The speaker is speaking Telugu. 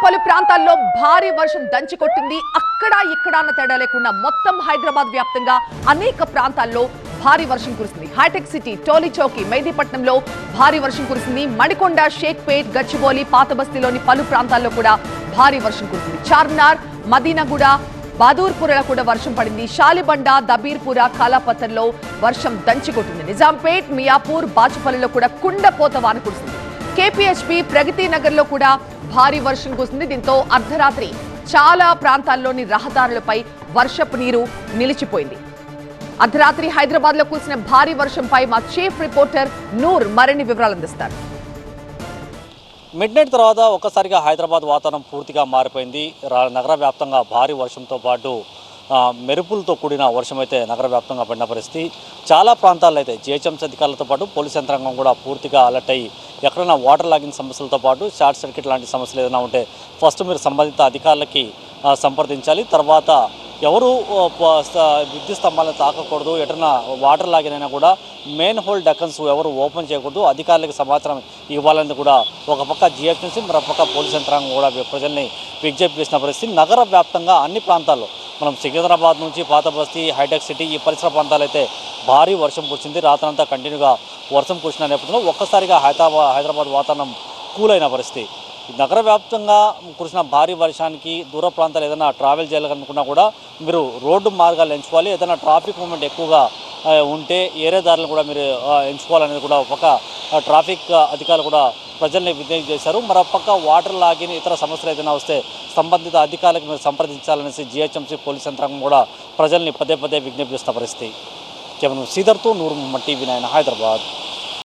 పలు ప్రాంతాల్లో భారీ వర్షం దంచికొట్టింది. అక్కడ ఇక్కడ అన్న తేడా లేకుండా మొత్తం హైదరాబాద్ వ్యాప్తంగా అనేక ప్రాంతాల్లో భారీ వర్షం కురిసింది. హైటెక్ సిటీ, టోలీ చౌకీ, మెహదీపట్నంలో భారీ వర్షం కురిసింది. మణికొండ, షేక్పేట్, గచ్చిబౌలి, పాతబస్తీలోని పలు ప్రాంతాల్లో కూడా భారీ వర్షం కురిసింది. చార్మినార్, మదీనాగూడ, బహదూర్పురలో కూడా వర్షం పడింది. షాలిబండ, దబీర్పుర, కాలాపత్తర్లో వర్షం దంచికొట్టింది. నిజాంపేట్, మియాపూర్, బాచుపల్లిలో కూడా కుండపోత వాన కురిసింది. కేపీహెచ్పీ, ప్రగతి నగర్లో కూడా భారీ వర్షం కురిసింది. దీంతో అర్ధరాత్రి చాలా ప్రాంతాల్లోని రహదారులపై వర్షపు నీరు నిలిచిపోయింది. అర్ధరాత్రి హైదరాబాద్ లో కురిసిన భారీ వర్షంపై మా చీఫ్ రిపోర్టర్ నూర్ మరిన్ని వివరాలు అందిస్తారు. మిడ్ నైట్ తర్వాత ఒక్కసారిగా హైదరాబాద్ వాతావరణం పూర్తిగా మారిపోయింది. నగర వ్యాప్తంగా భారీ వర్షంతో పాటు మెరుపులతో కూడిన వర్షం అయితే నగర వ్యాప్తంగా పడిన పరిస్థితి. చాలా ప్రాంతాల్లో అయితే జిహెచ్ఎంసీ అధికారులతో పాటు పోలీస్ యంత్రాంగం కూడా పూర్తిగా అలర్ట్ అయ్యి ఎక్కడైనా వాటర్ లాగిన సమస్యలతో పాటు షార్ట్ సర్క్యూట్ లాంటి సమస్యలు ఏదైనా ఉంటే ఫస్ట్ మీరు సంబంధిత అధికారులకి సంప్రదించాలి. తర్వాత ఎవరు విద్యుత్ స్తంభాలను తాకకూడదు, ఎటన్నా వాటర్ లాగినైనా కూడా మెయిన్ హోల్ డక్కన్స్ ఎవరు ఓపెన్ చేయకూడదు, అధికారులకు సమాచారం ఇవ్వాలని కూడా ఒక పక్క జిహెచ్ఎంసీ మరొక పోలీస్ యంత్రాంగం కూడా ప్రజల్ని విజ్ఞప్తి చేసిన పరిస్థితి. నగర వ్యాప్తంగా అన్ని ప్రాంతాల్లో మనం సికింద్రాబాద్ నుంచి పాతబస్తీ, హైటెక్ సిటీ ఈ పరిసర ప్రాంతాలు అయితే భారీ వర్షం కురిసింది. రాత్రంతా కంటిన్యూగా వర్షం కురిసిన నేపథ్యంలో ఒక్కసారిగా హైదరాబాద్ వాతావరణం కూల్ అయిన పరిస్థితి. నగర వ్యాప్తంగా కురిసిన భారీ వర్షానికి దూర ప్రాంతాలు ఏదైనా ట్రావెల్ చేయాలనుకున్నా కూడా మీరు రోడ్డు మార్గాలు ఎంచుకోవాలి. ఏదైనా ట్రాఫిక్ మూవ్మెంట్ ఎక్కువగా ఉంటే ఏరే దారులను కూడా మీరు ఎంచుకోవాలనేది కూడా ఒక ట్రాఫిక్ అధికారులు కూడా ప్రజల్ని విజ్ఞప్తి చేశారు. మరొక వాటర్ లాగిన ఇతర సమస్యలు ఏదైనా వస్తే సంబంధిత అధికారులకు మీరు సంప్రదించాలనేసి జిహెచ్ఎంసీ పోలీస్ యంత్రాంగం కూడా ప్రజల్ని పదే విజ్ఞప్తి చేస్తున్న పరిస్థితి. కేవలం శ్రీధర్తో నూర్ మొహమ్మద్, టీవీ9 హైదరాబాద్.